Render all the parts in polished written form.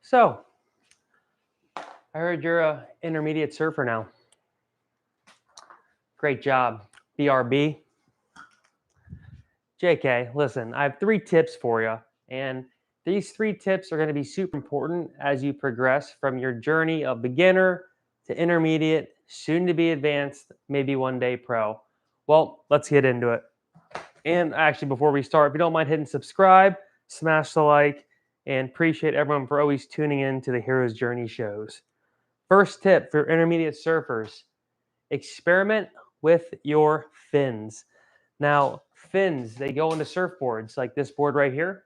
So, I heard you're a intermediate surfer now. Great job. BRB. JK, listen, I have 3 tips for you. And these 3 tips are going to be super important as you progress from your journey of beginner to intermediate, soon to be advanced, maybe one day pro. Well, let's get into it. And actually, before we start, if you don't mind hitting subscribe, smash the like, and appreciate everyone for always tuning in to the Hero's Journey shows. First tip for intermediate surfers: experiment with your fins. Now, fins, they go into surfboards like this board right here,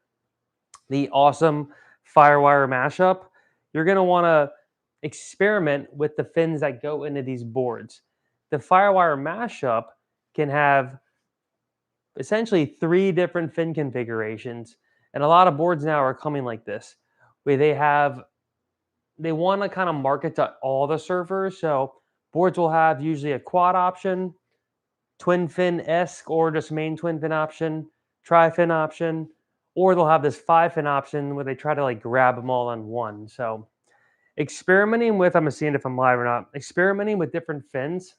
the awesome Firewire mashup. You're going to want to experiment with the fins that go into these boards. The Firewire mashup can have essentially 3 different fin configurations, and a lot of boards now are coming like this, where they want to kind of market to all the surfers. So boards will have usually a quad option, twin fin-esque, or just main twin fin option, tri-fin option, or they'll have this 5-fin option where they try to like grab them all on one. So experimenting with, I'm seeing if I'm live or not, experimenting with different fins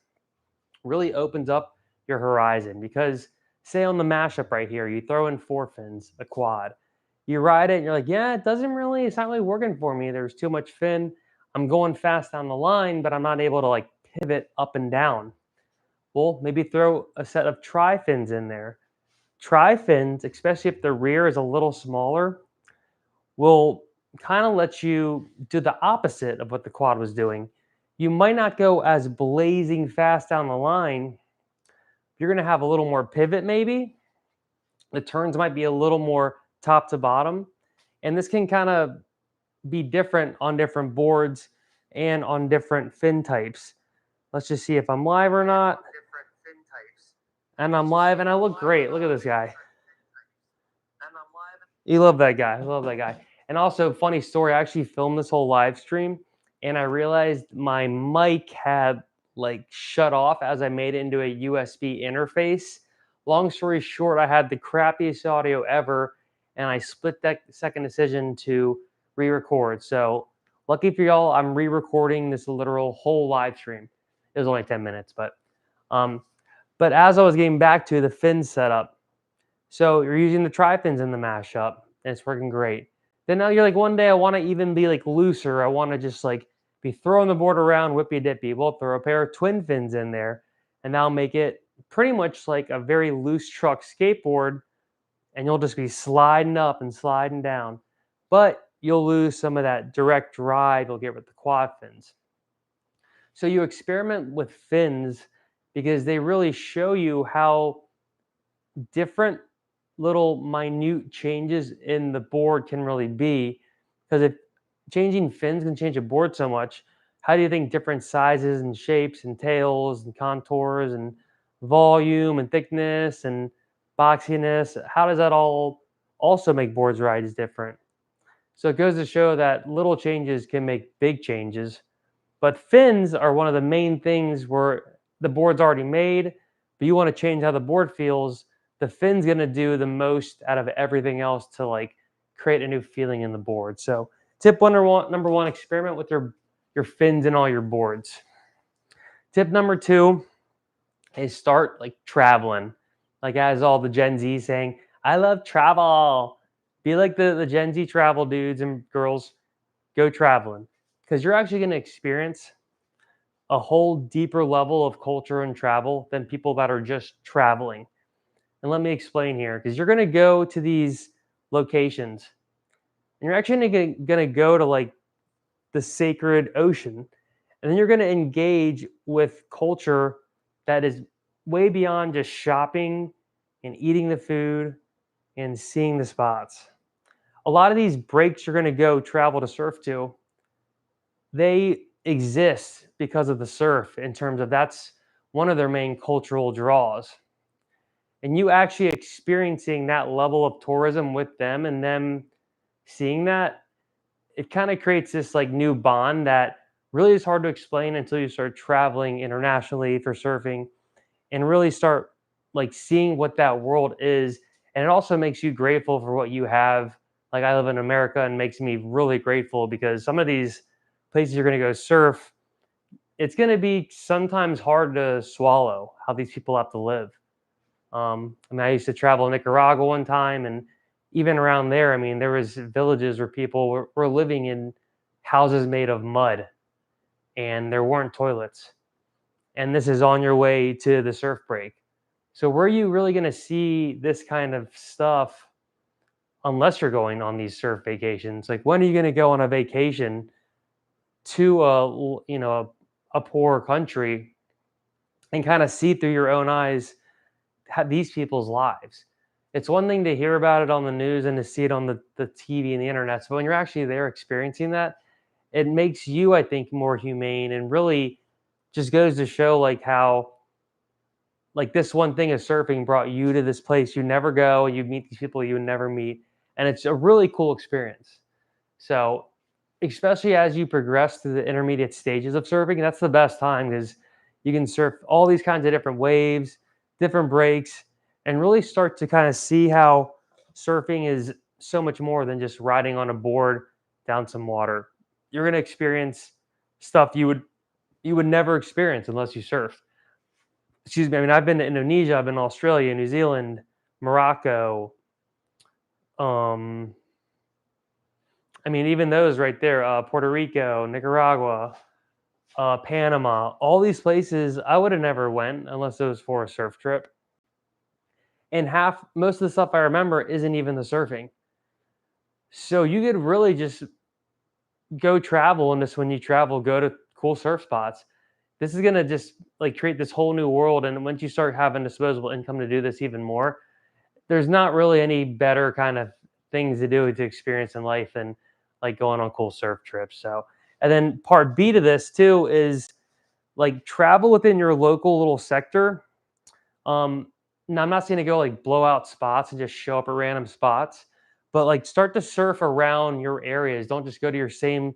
really opens up your horizon, because say on the mashup right here, you throw in 4 fins, a quad. You ride it and you're like, yeah, it's not really working for me. There's too much fin. I'm going fast down the line, but I'm not able to like pivot up and down. Well, maybe throw a set of tri-fins in there. Tri-fins, especially if the rear is a little smaller, will kind of let you do the opposite of what the quad was doing. You might not go as blazing fast down the line. You're going to have a little more pivot maybe. The turns might be a little more top to bottom. And this can kind of be different on different boards and on different fin types. Let's just see if I'm live or not. And I'm live and I look great. Look at this guy. You love that guy. I love that guy. And also, funny story, I actually filmed this whole live stream and I realized my mic had like shut off as I made it into a USB interface. Long story short, I had the crappiest audio ever, and I split that second decision to re-record. So lucky for y'all, I'm re-recording this literal whole live stream. It was only 10 minutes, but as I was getting back to the fin setup, so you're using the tri-fins in the mashup, and it's working great. Then now you're like, one day I want to even be like looser. I want to just like be throwing the board around, whippy dippy. We'll throw a pair of twin fins in there, and that'll make it pretty much like a very loose truck skateboard, and you'll just be sliding up and sliding down. But you'll lose some of that direct drive you'll get with the quad fins. So you experiment with fins because they really show you how different little minute changes in the board can really be. Because if changing fins can change a board so much, how do you think different sizes and shapes and tails and contours and volume and thickness and boxiness, how does that all also make boards rides different? So it goes to show that little changes can make big changes. But fins are one of the main things where the board's already made, but you want to change how the board feels. The fin's going to do the most out of everything else to like create a new feeling in the board. So tip number one, experiment with your fins in all your boards. Tip number 2 is start like traveling. Like as all the Gen Z saying, I love travel. Be like the Gen Z travel dudes and girls. Go traveling. Because you're actually going to experience a whole deeper level of culture and travel than people that are just traveling. And let me explain here, because you're going to go to these locations and you're actually going to go to like the sacred ocean. And then you're going to engage with culture that is way beyond just shopping and eating the food and seeing the spots. A lot of these breaks you're going to go travel to surf to, they exist because of the surf, in terms of that's one of their main cultural draws. And you actually experiencing that level of tourism with them and them seeing that, it kind of creates this like new bond that really is hard to explain until you start traveling internationally for surfing and really start like seeing what that world is. And it also makes you grateful for what you have like I live in America, and makes me really grateful because some of these places you're going to go surf, it's going to be sometimes hard to swallow how these people have to live. I mean, I used to travel to Nicaragua one time, and even around there, I mean, there was villages where people were living in houses made of mud, and there weren't toilets. And this is on your way to the surf break. So where are you really going to see this kind of stuff unless you're going on these surf vacations? Like, when are you going to go on a vacation to a poor country and kind of see through your own eyes these people's lives? It's one thing to hear about it on the news and to see it on the TV and the internet. So when you're actually there experiencing that, it makes you, I think, more humane, and really just goes to show like how like this one thing of surfing brought you to this place you never go. You meet these people you would never meet, and it's a really cool experience. So, especially as you progress through the intermediate stages of surfing, that's the best time because you can surf all these kinds of different waves, different breaks, and really start to kind of see how surfing is so much more than just riding on a board down some water. You're going to experience stuff you would never experience unless you surf. Excuse me. I mean, I've been to Indonesia, I've been to Australia, New Zealand, Morocco. Um, I mean, even those right there, Puerto Rico, Nicaragua, Panama, all these places I would have never went unless it was for a surf trip. And most of the stuff I remember isn't even the surfing. So you could really just go travel, and just when you travel, go to cool surf spots. This is gonna just like create this whole new world. And once you start having disposable income to do this even more, there's not really any better kind of things to do to experience in life than like going on cool surf trips. So, and then part B to this too is like travel within your local little sector. Um, Now I'm not saying to go like blow out spots and just show up at random spots, but like start to surf around your areas. Don't just go to your same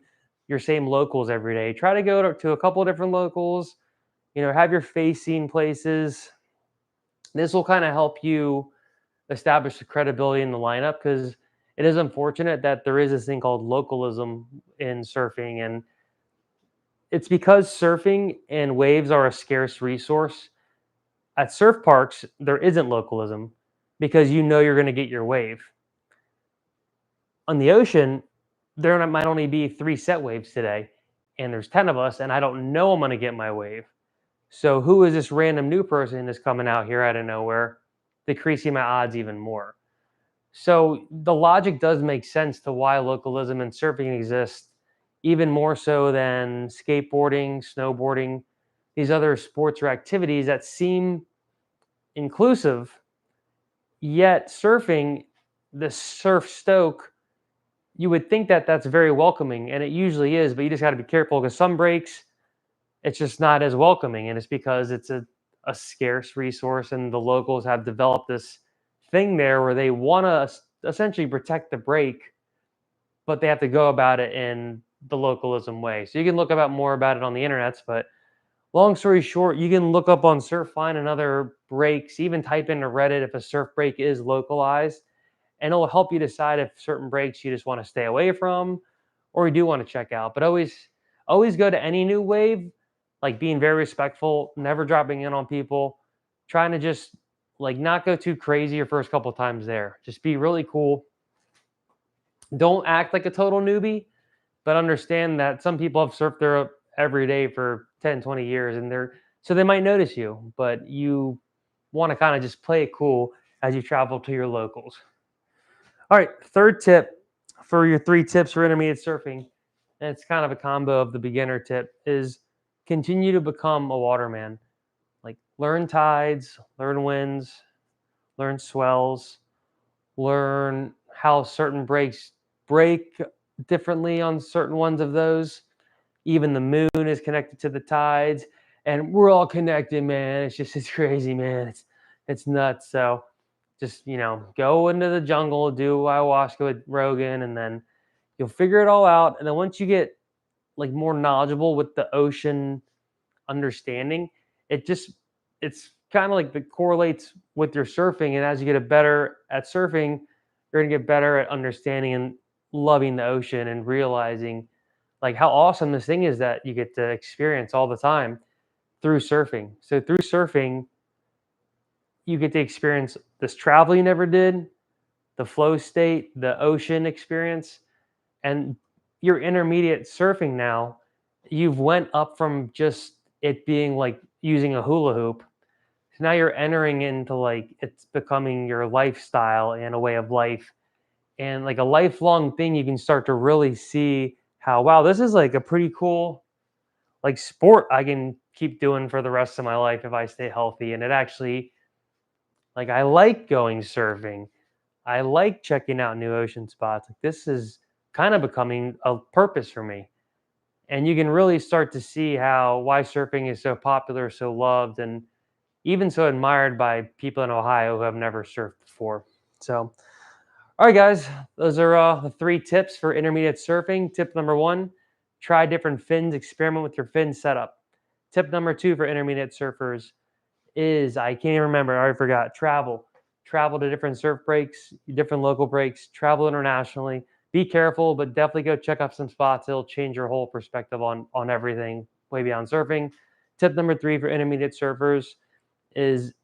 locals every day. Try to go to a couple of different locals. Have your face seen places. This will kind of help you establish the credibility in the lineup because it is unfortunate that there is this thing called localism in surfing, and it's because surfing and waves are a scarce resource. At surf parks, there isn't localism because you're going to get your wave. On the ocean, there might only be 3 set waves today, and there's 10 of us, and I don't know I'm going to get my wave. So who is this random new person that's coming out here out of nowhere, decreasing my odds even more? So the logic does make sense to why localism in surfing exists, even more so than skateboarding, snowboarding, these other sports or activities that seem inclusive. Yet surfing, the surf stoke, you would think that that's very welcoming, and it usually is. But you just got to be careful because some breaks, it's just not as welcoming, and it's because it's a scarce resource, and the locals have developed this thing there where they want to essentially protect the break, but they have to go about it in the localism way. So you can look about more about it on the internets, but long story short, you can look up on Surfline and other breaks, even type into Reddit if a surf break is localized, and it'll help you decide if certain breaks you just want to stay away from or you do want to check out. But always go to any new wave, like being very respectful, never dropping in on people, trying to just like not go too crazy your first couple times there. Just be really cool. Don't act like a total newbie, but understand that some people have surfed there every day for 10, 20 years, and so they might notice you, but you want to kind of just play it cool as you travel to your locals. All right, third tip for your 3 tips for intermediate surfing, and it's kind of a combo of the beginner tip, is continue to become a waterman. Like learn tides, learn winds, learn swells, learn how certain breaks break differently on certain ones of those. Even the moon is connected to the tides, and we're all connected, man. It's crazy, man. It's nuts. So just go into the jungle, do ayahuasca with Rogan, and then you'll figure it all out. And then once you get like more knowledgeable with the ocean understanding, it's kind of like it correlates with your surfing. And as you get better at surfing, you're gonna get better at understanding and loving the ocean and realizing like how awesome this thing is that you get to experience all the time through surfing. So through surfing, you get to experience this travel you never did, the flow state, the ocean experience, and your intermediate surfing now, you've went up from just it being like using a hula hoop. So now you're entering into like it's becoming your lifestyle and a way of life and like a lifelong thing. You can start to really see how wow, this is like a pretty cool like sport I can keep doing for the rest of my life if I stay healthy. And it actually like I like going surfing. I like checking out new ocean spots. Like this is kind of becoming a purpose for me. And you can really start to see how why surfing is so popular, so loved, and even so admired by people in Ohio who have never surfed before. So, all right, guys, those are the 3 tips for intermediate surfing. Tip number 1, try different fins, experiment with your fin setup. Tip number 2 for intermediate surfers is I can't even remember. I already forgot. Travel. Travel to different surf breaks, different local breaks, travel internationally. Be careful, but definitely go check out some spots. It'll change your whole perspective on everything way beyond surfing. Tip number 3 for intermediate surfers is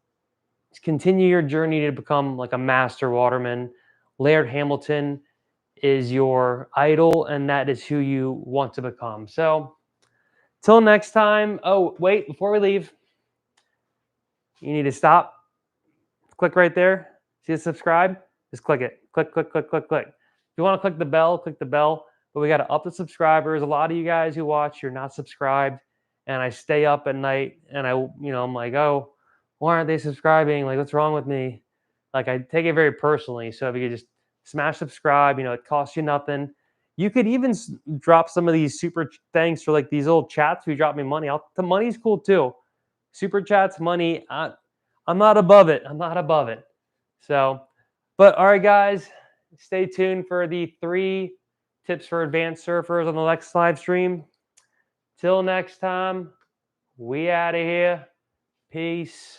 continue your journey to become like a master waterman. Laird Hamilton is your idol, and that is who you want to become. So, till next time. Oh, wait, before we leave, you need to stop. Click right there. See the subscribe? Just click it. Click, click, click, click, click. If you want to click the bell, click the bell. But we got to up the subscribers. A lot of you guys who watch, you're not subscribed. And I stay up at night and I'm like, oh, why aren't they subscribing? Like, what's wrong with me? Like, I take it very personally. So if you could just smash subscribe, it costs you nothing. You could even drop some of these super thanks for like these old chats. Who drop me money. The money's cool too. Super chats, money. I'm not above it. I'm not above it. So, but all right, guys, stay tuned for the 3 tips for advanced surfers on the next live stream. Till next time, we out of here. Peace.